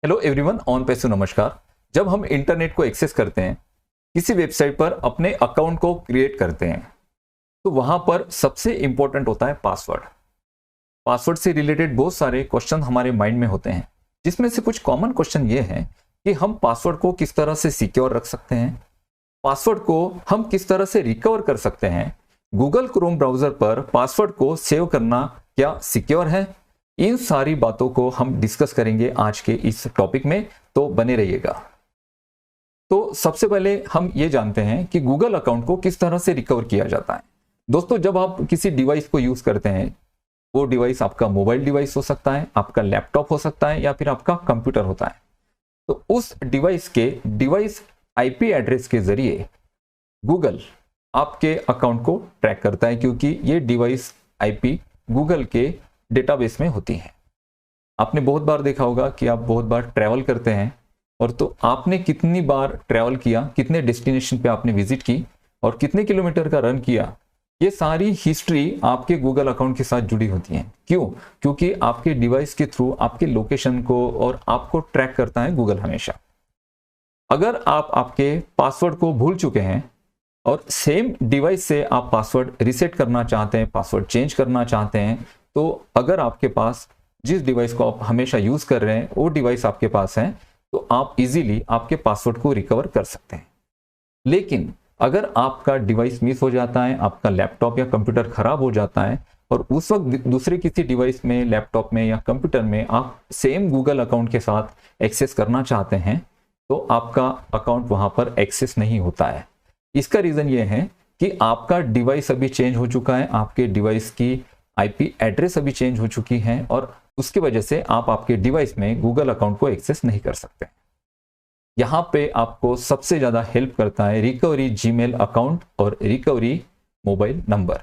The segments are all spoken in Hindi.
हेलो एवरीवन, ऑन पे से नमस्कार। जब हम इंटरनेट को एक्सेस करते हैं, किसी वेबसाइट पर अपने अकाउंट को क्रिएट करते हैं, तो वहां पर सबसे इंपॉर्टेंट होता है पासवर्ड। पासवर्ड से रिलेटेड बहुत सारे क्वेश्चन हमारे माइंड में होते हैं, जिसमें से कुछ कॉमन क्वेश्चन ये हैं कि हम पासवर्ड को किस तरह से सिक्योर रख सकते हैं, पासवर्ड को हम किस तरह से रिकवर कर सकते हैं, गूगल क्रोम ब्राउजर पर पासवर्ड को सेव करना क्या सिक्योर है। इन सारी बातों को हम डिस्कस करेंगे आज के इस टॉपिक में, तो बने रहिएगा। तो सबसे पहले हम ये जानते हैं कि गूगल अकाउंट को किस तरह से रिकवर किया जाता है। दोस्तों, जब आप किसी डिवाइस को यूज करते हैं, वो डिवाइस आपका मोबाइल डिवाइस हो सकता है, आपका लैपटॉप हो सकता है, या फिर आपका कंप्यूटर होता है। तो उस डिवाइस के डिवाइस आईपी एड्रेस के जरिए गूगल आपके अकाउंट को ट्रैक करता है, क्योंकि ये डिवाइस आईपी गूगल के डेटाबेस में होती है। आपने बहुत बार देखा होगा कि आप बहुत बार ट्रैवल करते हैं, और तो आपने कितनी बार ट्रैवल किया, कितने डेस्टिनेशन पे आपने विजिट की और कितने किलोमीटर का रन किया, ये सारी हिस्ट्री आपके गूगल अकाउंट के साथ जुड़ी होती है। क्यों? क्योंकि आपके डिवाइस के थ्रू आपके लोकेशन को और आपको ट्रैक करता है गूगल हमेशा। अगर आप आपके पासवर्ड को भूल चुके हैं और सेम डिवाइस से आप पासवर्ड रिसेट करना चाहते हैं, पासवर्ड चेंज करना चाहते हैं, तो अगर आपके पास जिस डिवाइस को आप हमेशा यूज कर रहे हैं वो डिवाइस आपके पास है, तो आप इजीली आपके पासवर्ड को रिकवर कर सकते हैं। लेकिन अगर आपका डिवाइस मिस हो जाता है, आपका लैपटॉप या कंप्यूटर खराब हो जाता है, और उस वक्त दूसरे किसी डिवाइस में, लैपटॉप में या कंप्यूटर में आप सेम गूगल अकाउंट के साथ एक्सेस करना चाहते हैं, तो आपका अकाउंट वहां पर एक्सेस नहीं होता है। इसका रीजन ये है कि आपका डिवाइस अभी चेंज हो चुका है, आपके डिवाइस की आईपी एड्रेस अभी चेंज हो चुकी है, और उसकी वजह से आप आपके डिवाइस में गूगल अकाउंट को एक्सेस नहीं कर सकते। यहां पे आपको सबसे ज्यादा हेल्प करता है रिकवरी जीमेल अकाउंट और recovery mobile number.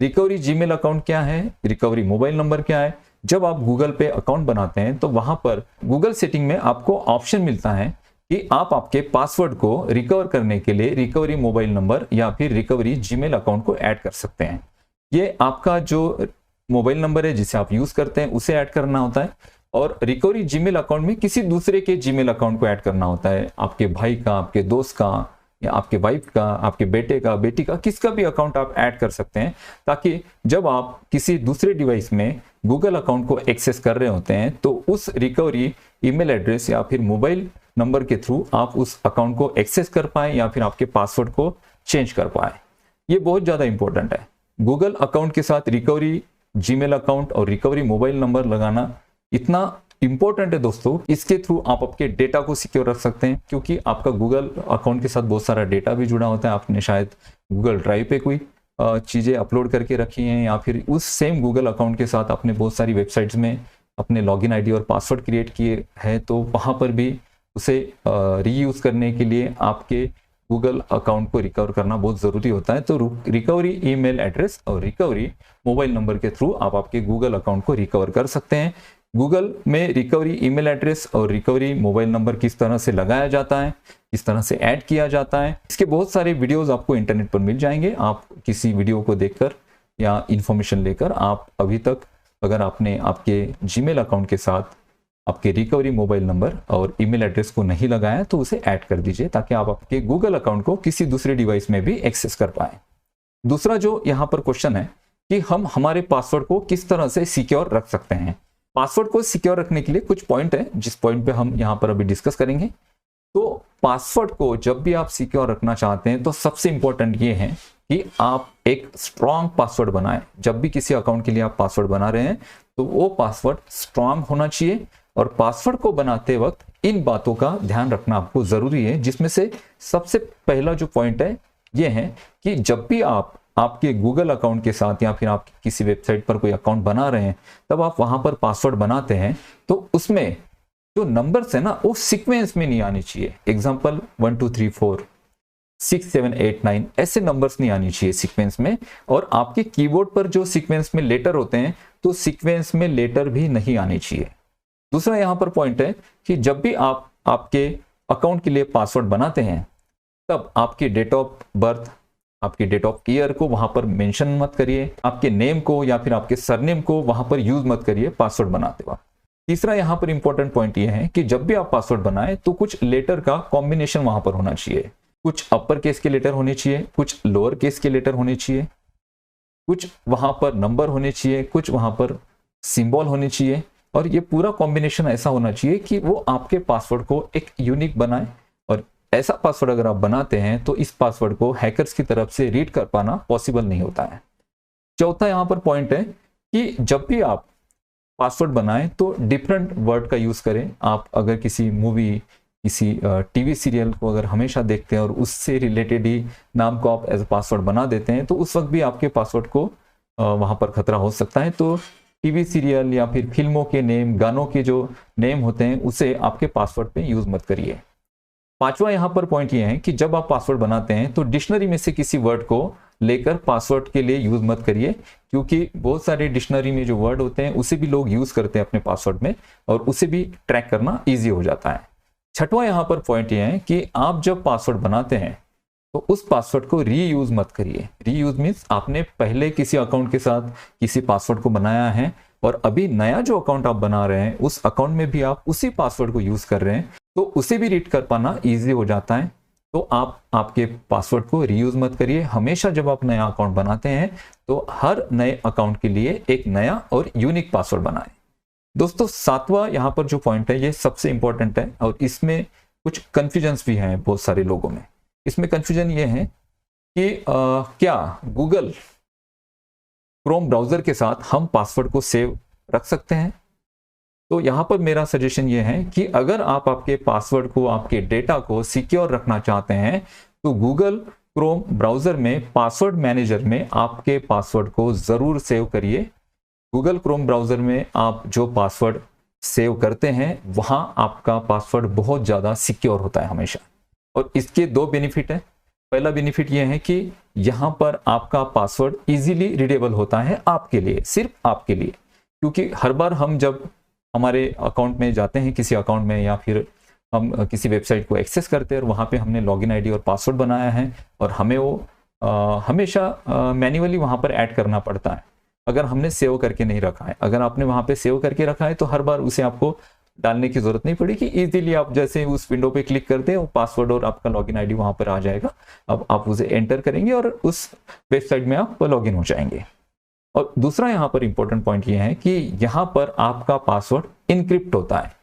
Recovery Gmail account क्या है, रिकवरी मोबाइल नंबर क्या है? जब आप गूगल पे अकाउंट बनाते हैं, तो वहां पर गूगल सेटिंग में आपको ऑप्शन मिलता है कि आप आपके पासवर्ड को रिकवर करने के लिए रिकवरी मोबाइल नंबर या फिर रिकवरी जीमेल अकाउंट को ऐड कर सकते हैं। ये आपका जो मोबाइल नंबर है जिसे आप यूज करते हैं उसे ऐड करना होता है, और रिकवरी जीमेल अकाउंट में किसी दूसरे के जीमेल अकाउंट को ऐड करना होता है, आपके भाई का, आपके दोस्त का, या आपके वाइफ का, आपके बेटे का, बेटी का, किसका भी अकाउंट आप ऐड कर सकते हैं, ताकि जब आप किसी दूसरे डिवाइस में गूगल अकाउंट को एक्सेस कर रहे होते हैं, तो उस रिकवरी ईमेल एड्रेस या फिर मोबाइल नंबर के थ्रू आप उस अकाउंट को एक्सेस कर पाए या फिर आपके पासवर्ड को चेंज कर पाए। ये बहुत ज्यादा इंपॉर्टेंट है। गूगल अकाउंट के साथ रिकवरी जीमेल अकाउंट और रिकवरी मोबाइल नंबर लगाना इतना इंपॉर्टेंट है दोस्तों। इसके थ्रू आप आपके डेटा को सिक्योर रख सकते हैं, क्योंकि आपका गूगल अकाउंट के साथ बहुत सारा डेटा भी जुड़ा होता है। आपने शायद गूगल ड्राइव पे कोई चीजें अपलोड करके रखी हैं, या फिर उस सेम गूगल अकाउंट के साथ आपने बहुत सारी वेबसाइट्स में अपने लॉगिन आईडी और पासवर्ड क्रिएट किए हैं, तो वहां पर भी उसे रीयूज करने के लिए आपके गूगल अकाउंट को रिकवर करना बहुत जरूरी होता है। तो रिकवरी ईमेल एड्रेस और रिकवरी मोबाइल नंबर के थ्रू आप आपके गूगल अकाउंट को रिकवर कर सकते हैं। गूगल में रिकवरी ईमेल एड्रेस और रिकवरी मोबाइल नंबर किस तरह से लगाया जाता है, किस तरह से ऐड किया जाता है, इसके बहुत सारे वीडियोस आपको इंटरनेट पर मिल जाएंगे। आप किसी वीडियो को देखकर या इंफॉर्मेशन लेकर आप अभी तक अगर आपने आपके जीमेल अकाउंट के साथ आपके रिकवरी मोबाइल नंबर और ईमेल एड्रेस को नहीं लगाया, तो उसे ऐड कर दीजिए, ताकि आप आपके गूगल अकाउंट को किसी दूसरे डिवाइस में भी एक्सेस कर पाए। दूसरा जो यहाँ पर क्वेश्चन है कि हम हमारे पासवर्ड को किस तरह से सिक्योर रख सकते हैं। पासवर्ड को सिक्योर रखने के लिए कुछ पॉइंट है, जिस पॉइंट पे हम यहाँ पर अभी डिस्कस करेंगे। तो पासवर्ड को जब भी आप सिक्योर रखना चाहते हैं, तो सबसे इंपॉर्टेंट ये है कि आप एक स्ट्रॉन्ग पासवर्ड बनाएं। जब भी किसी अकाउंट के लिए आप पासवर्ड बना रहे हैं, तो वो पासवर्ड स्ट्रॉन्ग होना चाहिए, और पासवर्ड को बनाते वक्त इन बातों का ध्यान रखना आपको जरूरी है, जिसमें से सबसे पहला जो पॉइंट है ये है कि जब भी आप आपके गूगल अकाउंट के साथ या फिर आप किसी वेबसाइट पर कोई अकाउंट बना रहे हैं, तब आप वहां पर पासवर्ड बनाते हैं, तो उसमें जो नंबर्स है ना, वो सीक्वेंस में नहीं आनी चाहिए। एग्जाम्पल 1 2 3 4 6 7 8 9 ऐसे नंबर्स नहीं आनी चाहिए सीक्वेंस में। और आपके कीबोर्ड पर जो सीक्वेंस में लेटर होते हैं, तो सीक्वेंस में लेटर भी नहीं आनी चाहिए। दूसरा यहां पर पॉइंट है कि जब भी आप आपके अकाउंट के लिए पासवर्ड बनाते हैं, तब आपकी डेट ऑफ बर्थ, आपकी डेट ऑफ ईयर को वहां पर मेंशन मत करिए, आपके नेम को या फिर आपके सरनेम को वहां पर यूज मत करिए पासवर्ड बनाते वक्त। तीसरा यहाँ पर इंपॉर्टेंट पॉइंट ये है कि जब भी आप पासवर्ड बनाएं तो कुछ लेटर का कॉम्बिनेशन वहां पर होना चाहिए। कुछ अपर केस के लेटर होने चाहिए, कुछ लोअर केस के लेटर होने चाहिए, कुछ वहां पर नंबर होने चाहिए, कुछ वहां पर सिंबल होने चाहिए, और ये पूरा कॉम्बिनेशन ऐसा होना चाहिए कि वो आपके पासवर्ड को एक यूनिक बनाए। और ऐसा पासवर्ड अगर आप बनाते हैं तो इस पासवर्ड को हैकर्स की तरफ से रीड कर पाना पॉसिबल नहीं होता है। चौथा यहाँ पर पॉइंट है कि जब भी आप पासवर्ड बनाएं तो डिफरेंट वर्ड का यूज करें। आप अगर किसी मूवी, किसी टीवी सीरियल को अगर हमेशा देखते हैं और उससे रिलेटेड ही नाम को आप एज अ पासवर्ड बना देते हैं तो उस वक्त भी आपके पासवर्ड को वहां पर खतरा हो सकता है। तो टीवी सीरियल या फिर फिल्मों के नेम, गानों के जो नेम होते हैं उसे आपके पासवर्ड पे यूज मत करिए। पांचवा यहाँ पर पॉइंट ये है कि जब आप पासवर्ड बनाते हैं तो डिक्शनरी में से किसी वर्ड को लेकर पासवर्ड के लिए यूज मत करिए, क्योंकि बहुत सारे डिक्शनरी में जो वर्ड होते हैं उसे भी लोग यूज करते हैं अपने पासवर्ड में और उसे भी ट्रैक करना ईजी हो जाता है। छठवां यहाँ पर पॉइंट ये है कि आप जब पासवर्ड बनाते हैं तो उस पासवर्ड को रीयूज मत करिए। रीयूज मीन्स आपने पहले किसी अकाउंट के साथ किसी पासवर्ड को बनाया है और अभी नया जो अकाउंट आप बना रहे हैं उस अकाउंट में भी आप उसी पासवर्ड को यूज कर रहे हैं तो उसे भी रीड कर पाना ईजी हो जाता है। तो आप आपके पासवर्ड को रीयूज मत करिए। हमेशा जब आप नया अकाउंट बनाते हैं तो हर नए अकाउंट के लिए एक नया और यूनिक पासवर्ड बनाएं। दोस्तों, सातवां यहाँ पर जो पॉइंट है ये सबसे इंपॉर्टेंट है और इसमें कुछ कंफ्यूजन्स भी हैं बहुत सारे लोगों में। इसमें कंफ्यूजन ये है कि क्या गूगल क्रोम ब्राउजर के साथ हम पासवर्ड को सेव रख सकते हैं। तो यहां पर मेरा सजेशन ये है कि अगर आप आपके पासवर्ड को, आपके डेटा को सिक्योर रखना चाहते हैं तो गूगल क्रोम ब्राउजर में पासवर्ड मैनेजर में आपके पासवर्ड को जरूर सेव करिए। गूगल क्रोम ब्राउजर में आप जो पासवर्ड सेव करते हैं वहां आपका पासवर्ड बहुत ज्यादा सिक्योर होता है हमेशा। और इसके दो बेनिफिट है। पहला बेनिफिट यह है कि यहां पर आपका पासवर्ड इजीली रीडेबल होता है आपके लिए, सिर्फ आपके लिए, क्योंकि हर बार हम जब हमारे अकाउंट में जाते हैं, किसी अकाउंट में, या फिर हम किसी वेबसाइट को एक्सेस करते हैं और वहाँ पे हमने लॉगिन आईडी और पासवर्ड बनाया है और हमें वो हमेशा मैन्युअली वहाँ पर ऐड करना पड़ता है अगर हमने सेव करके नहीं रखा है। अगर आपने वहाँ पे सेव करके रखा है तो हर बार उसे आपको डालने की जरूरत नहीं पड़ेगी। इजीली आप जैसे उस विंडो पे क्लिक करते हैं वो पासवर्ड और आपका लॉगिन आईडी वहाँ पर आ जाएगा। अब आप उसे एंटर करेंगे और उस वेबसाइट में आप लॉगिन हो जाएंगे। और दूसरा यहाँ पर इंपॉर्टेंट पॉइंट ये है कि यहाँ पर आपका पासवर्ड इनक्रिप्ट होता है।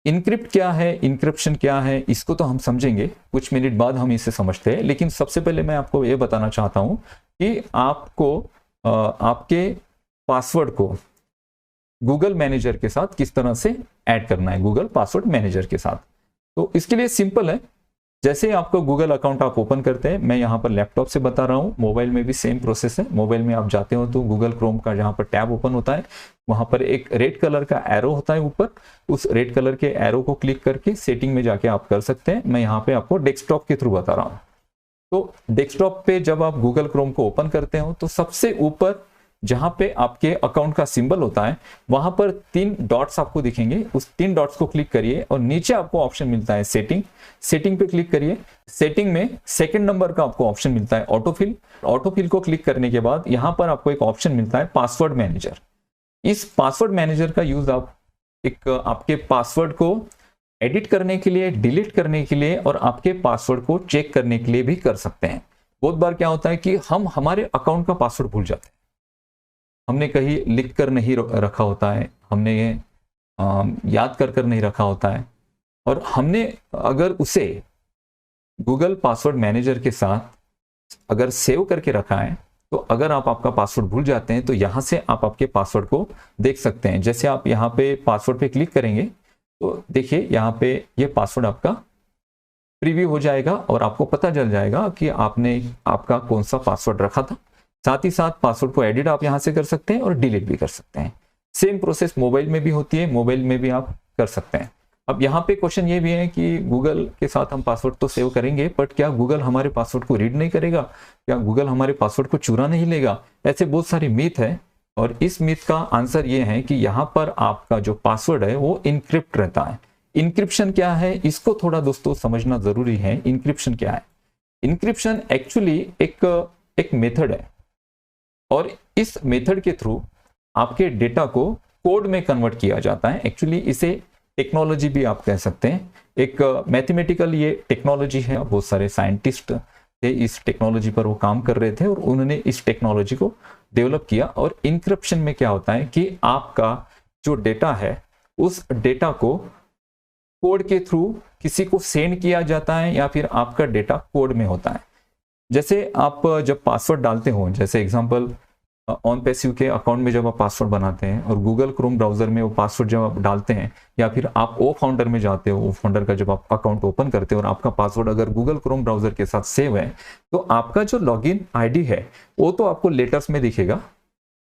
इनक्रिप्ट क्या है, इंक्रिप्शन क्या है, इसको तो हम समझेंगे कुछ मिनट बाद, हम इसे समझते हैं। लेकिन सबसे पहले मैं आपको ये बताना चाहता हूँ कि आपको आपके पासवर्ड को गूगल मैनेजर के साथ किस तरह से ऐड करना है, गूगल पासवर्ड मैनेजर के साथ। तो इसके लिए सिंपल है, जैसे आपको गूगल अकाउंट आप ओपन करते हैं, मैं यहाँ पर लैपटॉप से बता रहा हूँ, मोबाइल में भी सेम प्रोसेस है। मोबाइल में आप जाते हो तो गूगल क्रोम का जहाँ पर टैब ओपन होता है वहाँ पर एक रेड कलर का एरो होता है ऊपर, उस रेड कलर के एरो को क्लिक करके सेटिंग में जाके आप कर सकते हैं। मैं यहाँ पे आपको डेस्कटॉप के थ्रू बता रहा हूँ। तो डेस्कटॉप पे जब आप गूगल क्रोम को ओपन करते हो तो सबसे ऊपर जहां पे आपके अकाउंट का सिंबल होता है वहां पर 3 डॉट्स आपको दिखेंगे। उस 3 डॉट्स को क्लिक करिए और नीचे आपको ऑप्शन मिलता है सेटिंग। सेटिंग पे क्लिक करिए। सेटिंग में सेकंड नंबर का आपको ऑप्शन मिलता है ऑटोफिल। ऑटोफिल को क्लिक करने के बाद यहां पर आपको एक ऑप्शन मिलता है पासवर्ड मैनेजर। इस पासवर्ड मैनेजर का यूज आप एक आपके पासवर्ड को एडिट करने के लिए, डिलीट करने के लिए और आपके पासवर्ड को चेक करने के लिए भी कर सकते हैं। बहुत बार क्या होता है कि हम हमारे अकाउंट का पासवर्ड भूल जाते हैं, हमने कहीं लिख कर नहीं रखा होता है, हमने ये याद कर नहीं रखा होता है, और हमने अगर उसे गूगल पासवर्ड मैनेजर के साथ अगर सेव करके रखा है तो अगर आप आपका पासवर्ड भूल जाते हैं तो यहां से आप आपके पासवर्ड को देख सकते हैं। जैसे आप यहाँ पे पासवर्ड पे क्लिक करेंगे तो देखिए यहाँ पे ये पासवर्ड आपका प्रीव्यू हो जाएगा और आपको पता चल जाएगा कि आपने आपका कौन सा पासवर्ड रखा था। साथ ही साथ पासवर्ड को एडिट आप यहां से कर सकते हैं और डिलीट भी कर सकते हैं। सेम प्रोसेस मोबाइल में भी होती है, मोबाइल में भी आप कर सकते हैं। अब यहाँ पे क्वेश्चन ये भी है कि गूगल के साथ हम पासवर्ड तो सेव करेंगे, बट क्या गूगल हमारे पासवर्ड को रीड नहीं करेगा, क्या गूगल हमारे पासवर्ड को चुरा नहीं लेगा? ऐसे बहुत सारी मिथ है और इस मिथ का आंसर ये है कि यहाँ पर आपका जो पासवर्ड है वो इनक्रिप्ट रहता है। इनक्रिप्शन क्या है, इसको थोड़ा दोस्तों समझना जरूरी है। इनक्रिप्शन क्या है? इनक्रिप्शन एक्चुअली एक मेथड है और इस मेथड के थ्रू आपके डेटा को कोड में कन्वर्ट किया जाता है। एक्चुअली इसे टेक्नोलॉजी भी आप कह सकते हैं, एक मैथमेटिकल ये टेक्नोलॉजी है। बहुत सारे साइंटिस्ट थे इस टेक्नोलॉजी पर, वो काम कर रहे थे और उन्होंने इस टेक्नोलॉजी को डेवलप किया। और इंक्रिप्शन में क्या होता है कि आपका जो डेटा है उस डेटा को कोड के थ्रू किसी को सेंड किया जाता है या फिर आपका डेटा कोड में होता है। जैसे आप जब पासवर्ड डालते हो, जैसे एग्जांपल ऑन पैसिव के अकाउंट में जब आप पासवर्ड बनाते हैं और गूगल क्रोम ब्राउजर में वो पासवर्ड जब आप डालते हैं, या फिर आप ओ फाउंडर में जाते हो, ओ फाउंडर का जब आप अकाउंट ओपन करते हो और आपका पासवर्ड अगर गूगल क्रोम ब्राउजर के साथ सेव है, तो आपका जो लॉगिन आईडी है वो तो आपको लेटर्स में दिखेगा,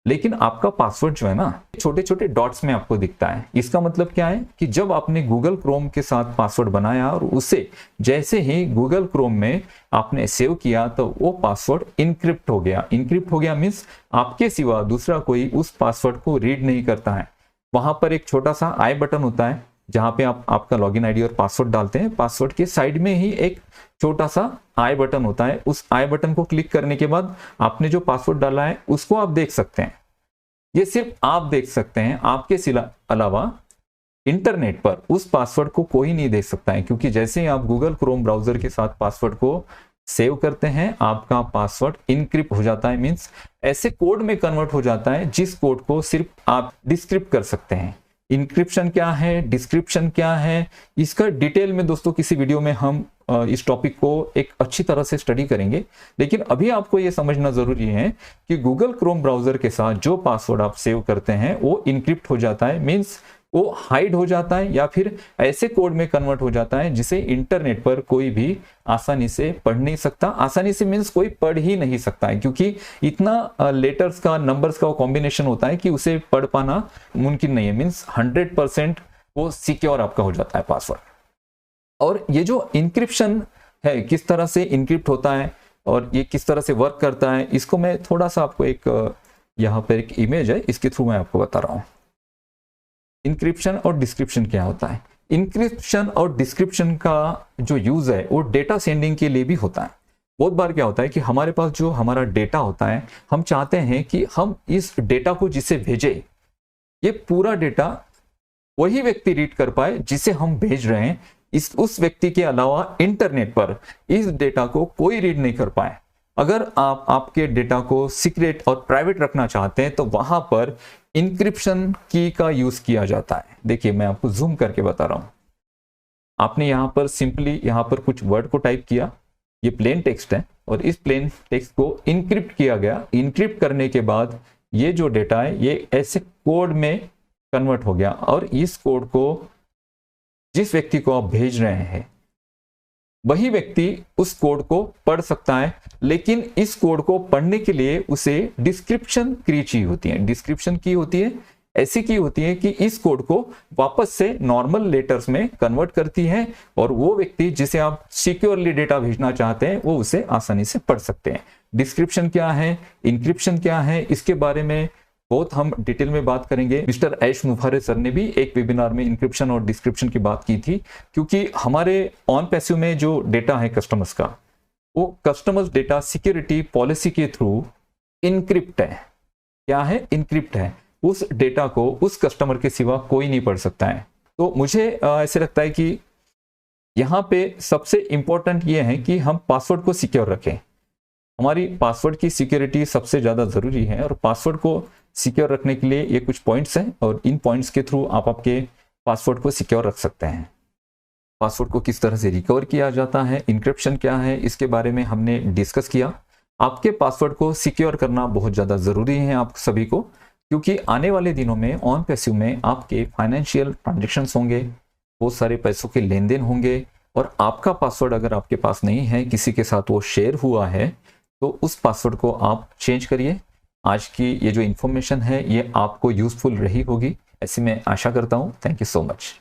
लेकिन आपका पासवर्ड जो है ना छोटे छोटे डॉट्स में आपको दिखता है। इसका मतलब क्या है कि जब आपने गूगल क्रोम के साथ पासवर्ड बनाया और उसे जैसे ही गूगल क्रोम में आपने सेव किया तो वो पासवर्ड इनक्रिप्ट हो गया। इनक्रिप्ट हो गया मीन्स आपके सिवा दूसरा कोई उस पासवर्ड को रीड नहीं करता है। वहां पर एक छोटा सा आई बटन होता है जहां पे आप आपका लॉगिन आईडी और पासवर्ड डालते हैं। पासवर्ड के साइड में ही एक छोटा सा आई बटन होता है। उस आई बटन को क्लिक करने के बाद आपने जो पासवर्ड डाला है उसको आप देख सकते हैं। ये सिर्फ आप देख सकते हैं, आपके अलावा इंटरनेट पर उस पासवर्ड को कोई नहीं देख सकता है, क्योंकि जैसे ही आप गूगल क्रोम ब्राउजर के साथ पासवर्ड को सेव करते हैं आपका पासवर्ड इनक्रिप्ट हो जाता है। मींस ऐसे कोड में कन्वर्ट हो जाता है जिस कोड को सिर्फ आप डिस्क्रिप्ट कर सकते हैं। इंक्रिप्शन क्या है, डिस्क्रिप्शन क्या है, इसका डिटेल में दोस्तों किसी वीडियो में हम इस टॉपिक को एक अच्छी तरह से स्टडी करेंगे। लेकिन अभी आपको यह समझना जरूरी है कि गूगल क्रोम ब्राउजर के साथ जो पासवर्ड आप सेव करते हैं वो इनक्रिप्ट हो जाता है। मींस वो हाइड हो जाता है या फिर ऐसे कोड में कन्वर्ट हो जाता है जिसे इंटरनेट पर कोई भी आसानी से पढ़ नहीं सकता। आसानी से मीन्स कोई पढ़ ही नहीं सकता है, क्योंकि इतना लेटर्स का, नंबर्स का कॉम्बिनेशन होता है कि उसे पढ़ पाना मुमकिन नहीं है। मीन्स 100% वो सिक्योर आपका हो जाता है पासवर्ड। और ये जो इंक्रिप्शन है, किस तरह से इंक्रिप्ट होता है और ये किस तरह से वर्क करता है, इसको मैं थोड़ा सा आपको एक यहाँ पर एक इमेज है, इसके थ्रू मैं आपको बता रहा हूँ। इंक्रिप्शन और डिस्क्रिप्शन क्या होता है। इंक्रिप्शन और डिस्क्रिप्शन का जो यूज है वो डेटा सेंडिंग के लिए भी होता है। बहुत बार क्या होता है कि हमारे पास जो हमारा डेटा होता है, हम चाहते हैं कि हम इस डेटा को जिसे भेजे, ये पूरा डेटा वही व्यक्ति रीड कर पाए जिसे हम भेज रहे हैं। उस व्यक्ति के अलावा इंटरनेट पर इस डेटा को कोई रीड नहीं कर पाए। अगर आप आपके डेटा को सीक्रेट और प्राइवेट रखना चाहते हैं तो वहां पर इंक्रिप्शन की का यूज किया जाता है। देखिए मैं आपको जूम करके बता रहा हूं। आपने यहां पर सिंपली यहां पर कुछ वर्ड को टाइप किया, ये प्लेन टेक्स्ट है और इस प्लेन टेक्स्ट को इनक्रिप्ट किया गया। इनक्रिप्ट करने के बाद ये जो डेटा है ये ऐसे कोड में कन्वर्ट हो गया और इस कोड को जिस व्यक्ति को आप भेज रहे हैं वही व्यक्ति उस कोड को पढ़ सकता है। लेकिन इस कोड को पढ़ने के लिए उसे डिस्क्रिप्शन की चाहिए होती है। डिस्क्रिप्शन की होती है, ऐसी की होती है कि इस कोड को वापस से नॉर्मल लेटर्स में कन्वर्ट करती है और वो व्यक्ति जिसे आप सिक्योरली डेटा भेजना चाहते हैं वो उसे आसानी से पढ़ सकते हैं। डिस्क्रिप्शन क्या है, इंक्रिप्शन क्या है, इसके बारे में बहुत हम डिटेल में बात करेंगे। मिस्टर ऐश मुफारे सर ने भी एक वेबिनार में इंक्रिप्शन और डिस्क्रिप्शन की बात की थी, क्योंकि हमारे ऑन पैसिव में जो डेटा है कस्टमर्स का, वो कस्टमर्स डेटा सिक्योरिटी पॉलिसी के थ्रू इनक्रिप्ट है। क्या है? इनक्रिप्ट है। उस डेटा को उस कस्टमर के सिवा कोई नहीं पढ़ सकता है। तो मुझे ऐसे लगता है कि यहाँ पे सबसे इंपॉर्टेंट ये है कि हम पासवर्ड को सिक्योर रखें। हमारी पासवर्ड की सिक्योरिटी सबसे ज्यादा जरूरी है और पासवर्ड को सिक्योर रखने के लिए ये कुछ पॉइंट्स हैं और इन पॉइंट्स के थ्रू आप आपके पासवर्ड को सिक्योर रख सकते हैं। पासवर्ड को किस तरह से रिकवर किया जाता है, इंक्रिप्शन क्या है, इसके बारे में हमने डिस्कस किया। आपके पासवर्ड को सिक्योर करना बहुत ज़्यादा ज़रूरी है आप सभी को, क्योंकि आने वाले दिनों में ऑन पैसिव में आपके फाइनेंशियल ट्रांजेक्शंस होंगे, बहुत सारे पैसों के लेन देन होंगे और आपका पासवर्ड अगर आपके पास नहीं है, किसी के साथ वो शेयर हुआ है, तो उस पासवर्ड को आप चेंज करिए। आज की ये जो इन्फॉर्मेशन है ये आपको यूजफुल रही होगी, ऐसी मैं आशा करता हूँ। Thank you so much.